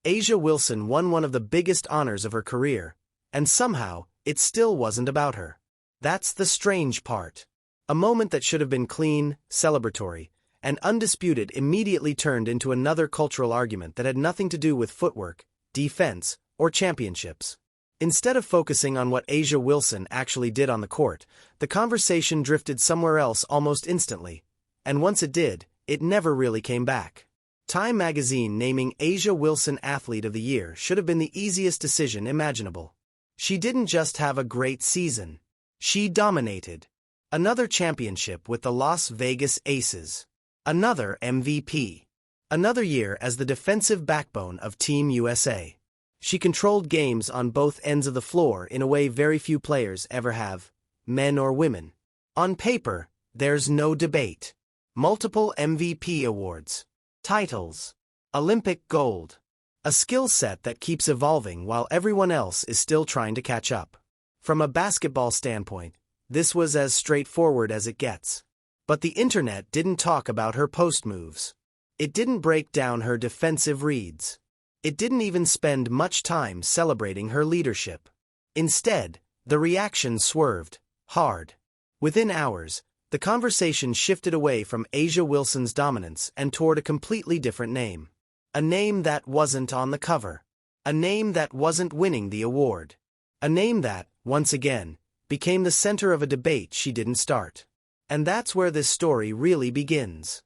A'ja Wilson won one of the biggest honors of her career, and somehow, it still wasn't about her. That's the strange part. A moment that should have been clean, celebratory, and undisputed immediately turned into another cultural argument that had nothing to do with footwork, defense, or championships. Instead of focusing on what A'ja Wilson actually did on the court, the conversation drifted somewhere else almost instantly, and once it did, it never really came back. Time magazine naming A'ja Wilson Athlete of the Year should have been the easiest decision imaginable. She didn't just have a great season. She dominated. Another championship with the Las Vegas Aces. Another MVP. Another year as the defensive backbone of Team USA. She controlled games on both ends of the floor in a way very few players ever have, men or women. On paper, there's no debate. Multiple MVP awards. Titles. Olympic gold. A skill set that keeps evolving while everyone else is still trying to catch up. From a basketball standpoint, this was as straightforward as it gets. But the internet didn't talk about her post moves. It didn't break down her defensive reads. It didn't even spend much time celebrating her leadership. Instead, the reaction swerved, hard. Within hours, the conversation shifted away from A'ja Wilson's dominance and toward a completely different name. A name that wasn't on the cover. A name that wasn't winning the award. A name that, once again, became the center of a debate she didn't start. And that's where this story really begins.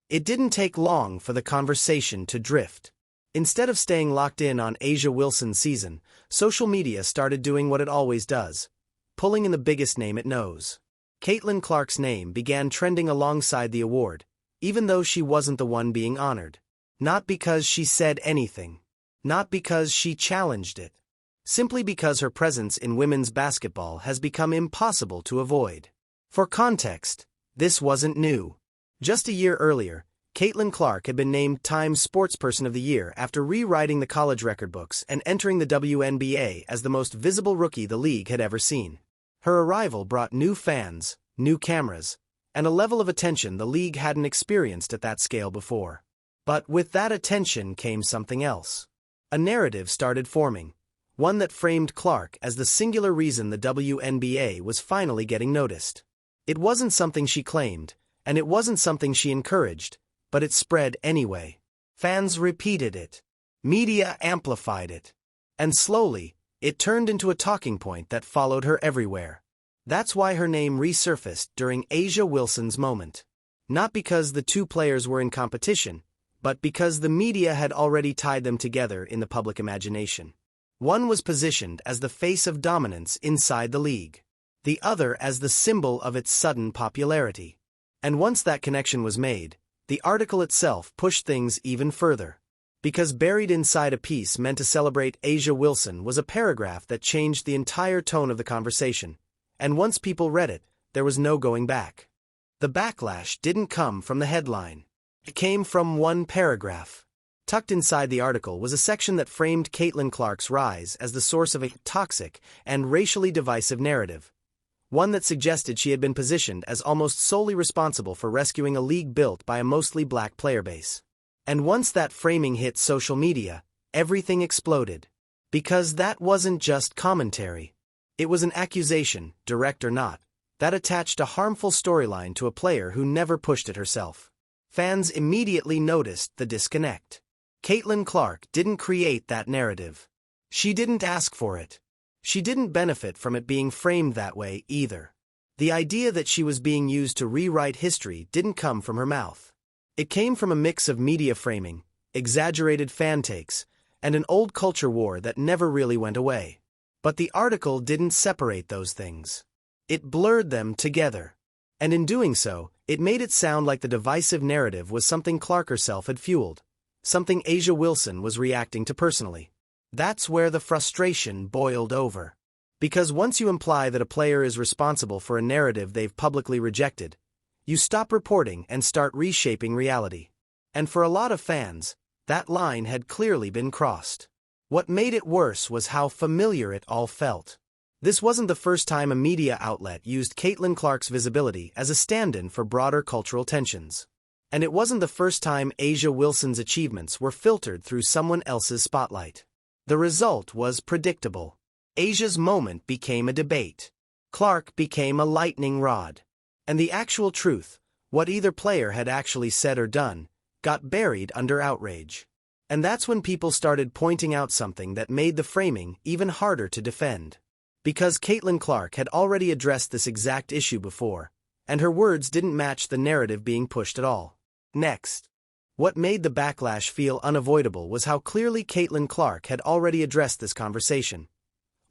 It didn't take long for the conversation to drift. Instead of staying locked in on A'ja Wilson's season, social media started doing what it always does, pulling in the biggest name it knows. Caitlin Clark's name began trending alongside the award, even though she wasn't the one being honored. Not because she said anything. Not because she challenged it. Simply because her presence in women's basketball has become impossible to avoid. For context, this wasn't new. Just a year earlier, Caitlin Clark had been named Time's Sportsperson of the Year after rewriting the college record books and entering the WNBA as the most visible rookie the league had ever seen. Her arrival brought new fans, new cameras, and a level of attention the league hadn't experienced at that scale before. But with that attention came something else. A narrative started forming, one that framed Clark as the singular reason the WNBA was finally getting noticed. It wasn't something she claimed, and it wasn't something she encouraged, but it spread anyway. Fans repeated it. Media amplified it. And slowly, it turned into a talking point that followed her everywhere. That's why her name resurfaced during A'ja Wilson's moment. Not because the two players were in competition, but because the media had already tied them together in the public imagination. One was positioned as the face of dominance inside the league. The other as the symbol of its sudden popularity. And once that connection was made, the article itself pushed things even further. Because buried inside a piece meant to celebrate A'ja Wilson was a paragraph that changed the entire tone of the conversation, and once people read it, there was no going back. The backlash didn't come from the headline. It came from one paragraph. Tucked inside the article was a section that framed Caitlin Clark's rise as the source of a toxic and racially divisive narrative. One that suggested she had been positioned as almost solely responsible for rescuing a league built by a mostly black player base. And once that framing hit social media, everything exploded. Because that wasn't just commentary. It was an accusation, direct or not, that attached a harmful storyline to a player who never pushed it herself. Fans immediately noticed the disconnect. Caitlin Clark didn't create that narrative. She didn't ask for it. She didn't benefit from it being framed that way either. The idea that she was being used to rewrite history didn't come from her mouth. It came from a mix of media framing, exaggerated fan takes, and an old culture war that never really went away. But the article didn't separate those things. It blurred them together. And in doing so, it made it sound like the divisive narrative was something Clark herself had fueled, something A'ja Wilson was reacting to personally. That's where the frustration boiled over. Because once you imply that a player is responsible for a narrative they've publicly rejected, you stop reporting and start reshaping reality. And for a lot of fans, that line had clearly been crossed. What made it worse was how familiar it all felt. This wasn't the first time a media outlet used Caitlin Clark's visibility as a stand-in for broader cultural tensions. And it wasn't the first time A'ja Wilson's achievements were filtered through someone else's spotlight. The result was predictable. A'ja's moment became a debate. Clark became a lightning rod. And the actual truth, what either player had actually said or done, got buried under outrage. And that's when people started pointing out something that made the framing even harder to defend. Because Caitlin Clark had already addressed this exact issue before, and her words didn't match the narrative being pushed at all. Next, what made the backlash feel unavoidable was how clearly Caitlin Clark had already addressed this conversation,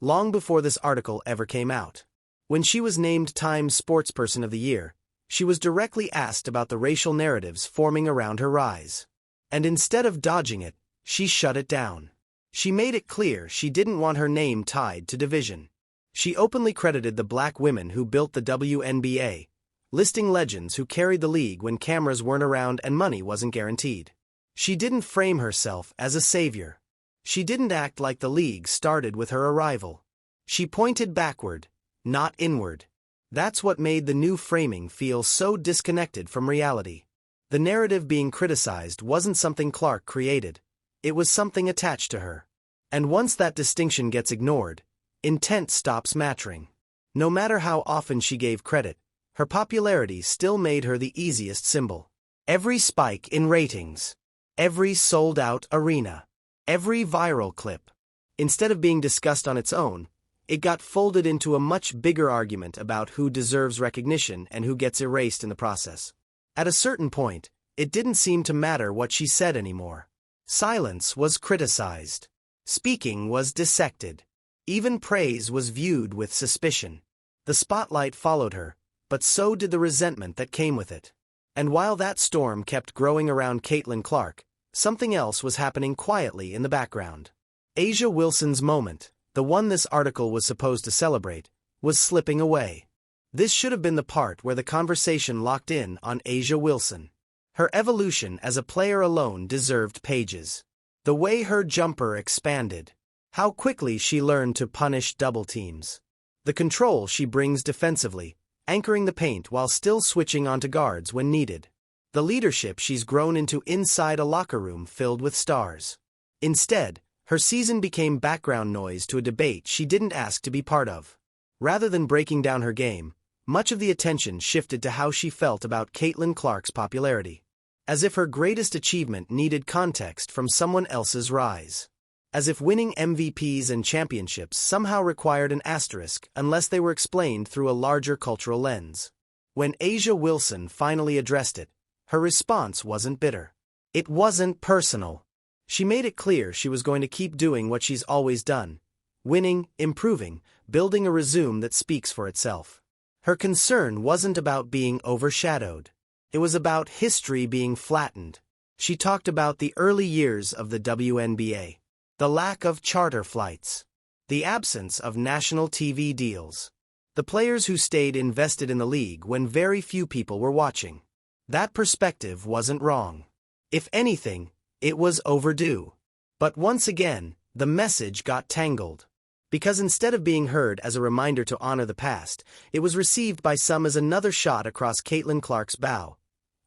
long before this article ever came out. When she was named Time's Sportsperson of the Year, she was directly asked about the racial narratives forming around her rise. And instead of dodging it, she shut it down. She made it clear she didn't want her name tied to division. She openly credited the black women who built the WNBA, listing legends who carried the league when cameras weren't around and money wasn't guaranteed. She didn't frame herself as a savior. She didn't act like the league started with her arrival. She pointed backward, not inward. That's what made the new framing feel so disconnected from reality. The narrative being criticized wasn't something Clark created. It was something attached to her. And once that distinction gets ignored, intent stops mattering. No matter how often she gave credit, her popularity still made her the easiest symbol. Every spike in ratings, every sold-out arena, every viral clip, instead of being discussed on its own, it got folded into a much bigger argument about who deserves recognition and who gets erased in the process. At a certain point, it didn't seem to matter what she said anymore. Silence was criticized. Speaking was dissected. Even praise was viewed with suspicion. The spotlight followed her, but so did the resentment that came with it. And while that storm kept growing around Caitlin Clark, something else was happening quietly in the background. A'ja Wilson's moment, the one this article was supposed to celebrate, was slipping away. This should have been the part where the conversation locked in on A'ja Wilson. Her evolution as a player alone deserved pages. The way her jumper expanded. How quickly she learned to punish double teams. The control she brings defensively, anchoring the paint while still switching onto guards when needed. The leadership she's grown into inside a locker room filled with stars. Instead, her season became background noise to a debate she didn't ask to be part of. Rather than breaking down her game, much of the attention shifted to how she felt about Caitlin Clark's popularity. As if her greatest achievement needed context from someone else's rise. As if winning MVPs and championships somehow required an asterisk unless they were explained through a larger cultural lens. When A'ja Wilson finally addressed it, her response wasn't bitter. It wasn't personal. She made it clear she was going to keep doing what she's always done. Winning, improving, building a resume that speaks for itself. Her concern wasn't about being overshadowed. It was about history being flattened. She talked about the early years of the WNBA. The lack of charter flights. The absence of national TV deals. The players who stayed invested in the league when very few people were watching. That perspective wasn't wrong. If anything, it was overdue. But once again, the message got tangled. Because instead of being heard as a reminder to honor the past, it was received by some as another shot across Caitlin Clark's bow.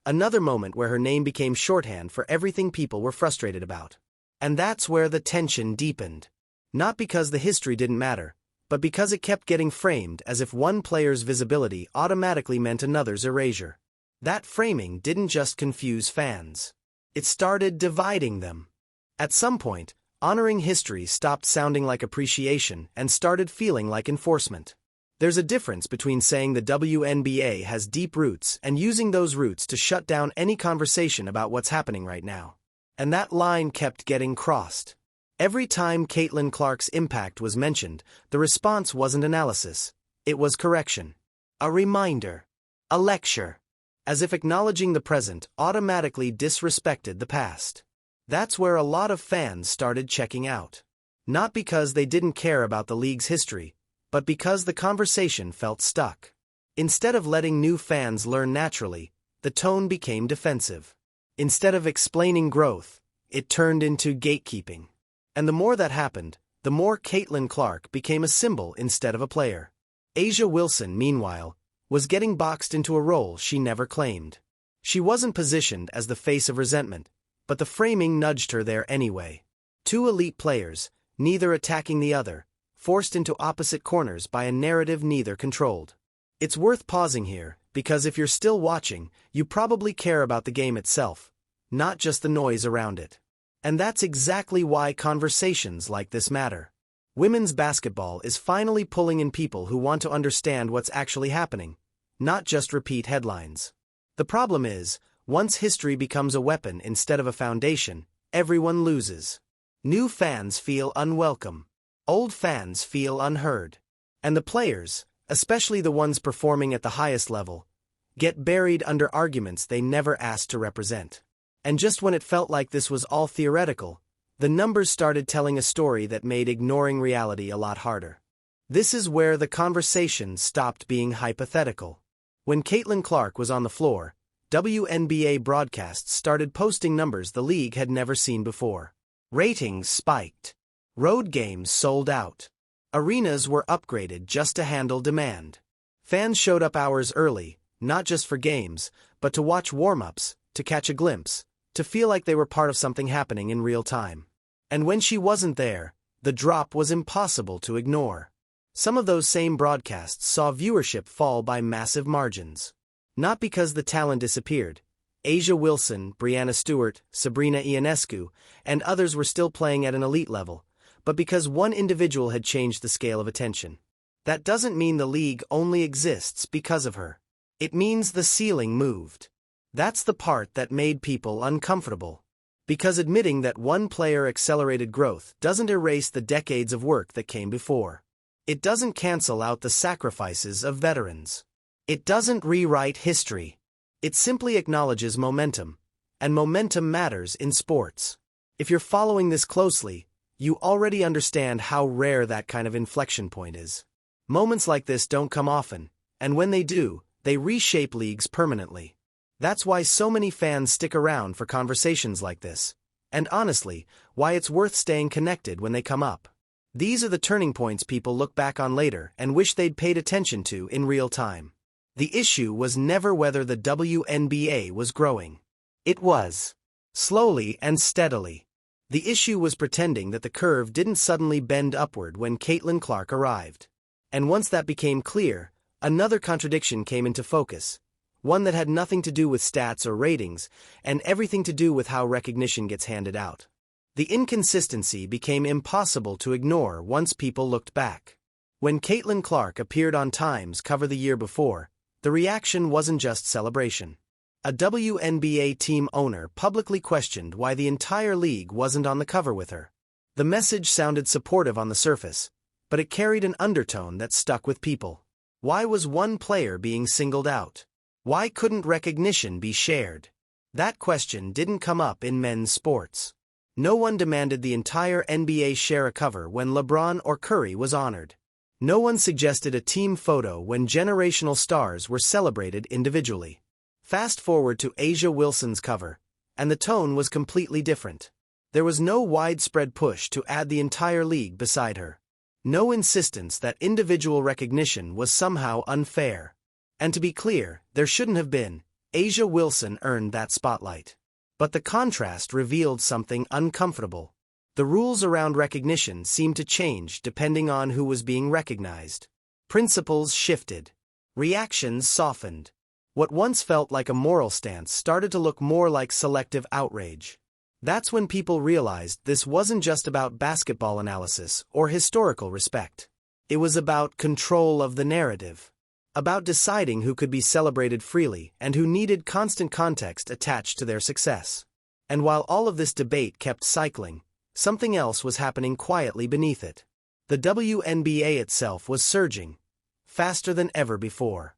Another moment where her name became shorthand for everything people were frustrated about. And that's where the tension deepened. Not because the history didn't matter, but because it kept getting framed as if one player's visibility automatically meant another's erasure. That framing didn't just confuse fans. It started dividing them. At some point, honoring history stopped sounding like appreciation and started feeling like enforcement. There's a difference between saying the WNBA has deep roots and using those roots to shut down any conversation about what's happening right now. And that line kept getting crossed. Every time Caitlin Clark's impact was mentioned, the response wasn't analysis. It was correction. A reminder. A lecture. As if acknowledging the present automatically disrespected the past. That's where a lot of fans started checking out. Not because they didn't care about the league's history, but because the conversation felt stuck. Instead of letting new fans learn naturally, the tone became defensive. Instead of explaining growth, it turned into gatekeeping. And the more that happened, the more Caitlin Clark became a symbol instead of a player. A'ja Wilson, meanwhile, was getting boxed into a role she never claimed. She wasn't positioned as the face of resentment, but the framing nudged her there anyway. Two elite players, neither attacking the other, forced into opposite corners by a narrative neither controlled. It's worth pausing here, because if you're still watching, you probably care about the game itself, not just the noise around it. And that's exactly why conversations like this matter. Women's basketball is finally pulling in people who want to understand what's actually happening, not just repeat headlines. The problem is, once history becomes a weapon instead of a foundation, everyone loses. New fans feel unwelcome. Old fans feel unheard. And the players, especially the ones performing at the highest level, get buried under arguments they never asked to represent. And just when it felt like this was all theoretical, the numbers started telling a story that made ignoring reality a lot harder. This is where the conversation stopped being hypothetical. When Caitlin Clark was on the floor, WNBA broadcasts started posting numbers the league had never seen before. Ratings spiked. Road games sold out. Arenas were upgraded just to handle demand. Fans showed up hours early, not just for games, but to watch warm-ups, to catch a glimpse, to feel like they were part of something happening in real time. And when she wasn't there, the drop was impossible to ignore. Some of those same broadcasts saw viewership fall by massive margins. Not because the talent disappeared. A'ja Wilson, Breanna Stewart, Sabrina Ionescu, and others were still playing at an elite level, but because one individual had changed the scale of attention. That doesn't mean the league only exists because of her. It means the ceiling moved. That's the part that made people uncomfortable. Because admitting that one player accelerated growth doesn't erase the decades of work that came before. It doesn't cancel out the sacrifices of veterans. It doesn't rewrite history. It simply acknowledges momentum, and momentum matters in sports. If you're following this closely, you already understand how rare that kind of inflection point is. Moments like this don't come often, and when they do, they reshape leagues permanently. That's why so many fans stick around for conversations like this, and honestly, why it's worth staying connected when they come up. These are the turning points people look back on later and wish they'd paid attention to in real time. The issue was never whether the WNBA was growing. It was. Slowly and steadily. The issue was pretending that the curve didn't suddenly bend upward when Caitlin Clark arrived. And once that became clear, another contradiction came into focus. One that had nothing to do with stats or ratings, and everything to do with how recognition gets handed out. The inconsistency became impossible to ignore once people looked back. When Caitlin Clark appeared on Time's cover the year before, the reaction wasn't just celebration. A WNBA team owner publicly questioned why the entire league wasn't on the cover with her. The message sounded supportive on the surface, but it carried an undertone that stuck with people. Why was one player being singled out? Why couldn't recognition be shared? That question didn't come up in men's sports. No one demanded the entire NBA share a cover when LeBron or Curry was honored. No one suggested a team photo when generational stars were celebrated individually. Fast forward to A'ja Wilson's cover, and the tone was completely different. There was no widespread push to add the entire league beside her. No insistence that individual recognition was somehow unfair. And to be clear, there shouldn't have been. A'ja Wilson earned that spotlight. But the contrast revealed something uncomfortable. The rules around recognition seemed to change depending on who was being recognized. Principles shifted. Reactions softened. What once felt like a moral stance started to look more like selective outrage. That's when people realized this wasn't just about basketball analysis or historical respect. It was about control of the narrative. About deciding who could be celebrated freely and who needed constant context attached to their success. And while all of this debate kept cycling, something else was happening quietly beneath it. The WNBA itself was surging, faster than ever before.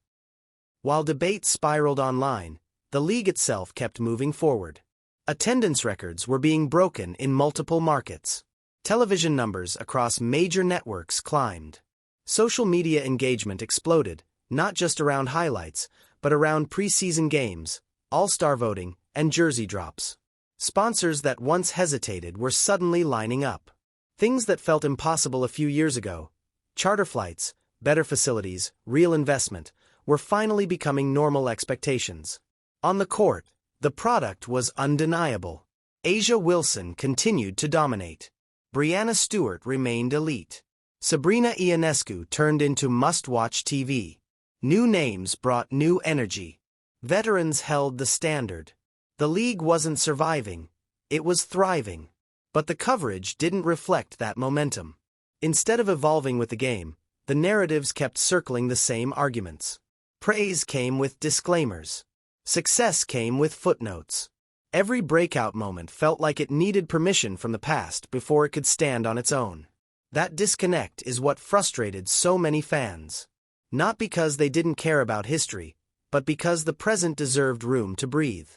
While debate spiraled online, the league itself kept moving forward. Attendance records were being broken in multiple markets. Television numbers across major networks climbed. Social media engagement exploded, not just around highlights, but around preseason games, all-star voting, and jersey drops. Sponsors that once hesitated were suddenly lining up. Things that felt impossible a few years ago, charter flights, better facilities, real investment, were finally becoming normal expectations. On the court, the product was undeniable. A'ja Wilson continued to dominate. Breanna Stewart remained elite. Sabrina Ionescu turned into must-watch TV. New names brought new energy. Veterans held the standard. The league wasn't surviving, it was thriving. But the coverage didn't reflect that momentum. Instead of evolving with the game, the narratives kept circling the same arguments. Praise came with disclaimers. Success came with footnotes. Every breakout moment felt like it needed permission from the past before it could stand on its own. That disconnect is what frustrated so many fans. Not because they didn't care about history, but because the present deserved room to breathe.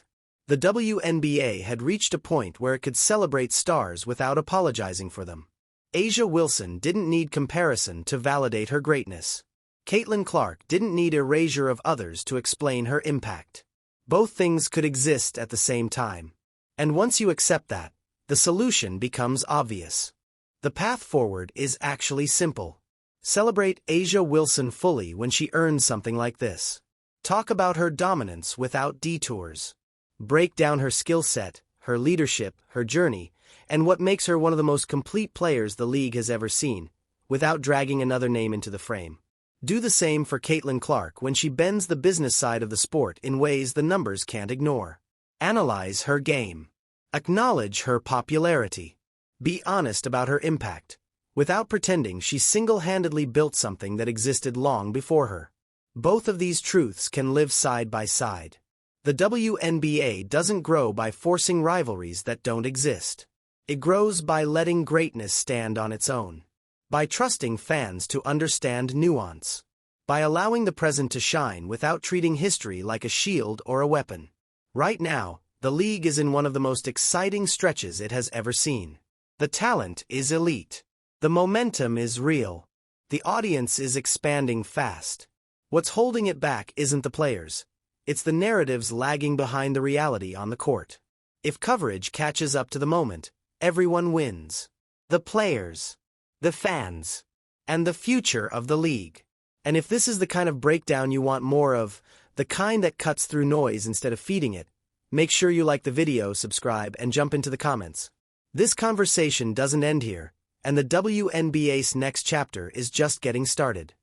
The WNBA had reached a point where it could celebrate stars without apologizing for them. A'ja Wilson didn't need comparison to validate her greatness. Caitlin Clark didn't need erasure of others to explain her impact. Both things could exist at the same time. And once you accept that, the solution becomes obvious. The path forward is actually simple. Celebrate A'ja Wilson fully when she earns something like this. Talk about her dominance without detours. Break down her skill set, her leadership, her journey, and what makes her one of the most complete players the league has ever seen, without dragging another name into the frame. Do the same for Caitlin Clark when she bends the business side of the sport in ways the numbers can't ignore. Analyze her game. Acknowledge her popularity. Be honest about her impact, without pretending she single-handedly built something that existed long before her. Both of these truths can live side by side. The WNBA doesn't grow by forcing rivalries that don't exist. It grows by letting greatness stand on its own. By trusting fans to understand nuance. By allowing the present to shine without treating history like a shield or a weapon. Right now, the league is in one of the most exciting stretches it has ever seen. The talent is elite. The momentum is real. The audience is expanding fast. What's holding it back isn't the players. It's the narratives lagging behind the reality on the court. If coverage catches up to the moment, everyone wins. The players, the fans, and the future of the league. And if this is the kind of breakdown you want more of, the kind that cuts through noise instead of feeding it, make sure you like the video, subscribe, and jump into the comments. This conversation doesn't end here, and the WNBA's next chapter is just getting started.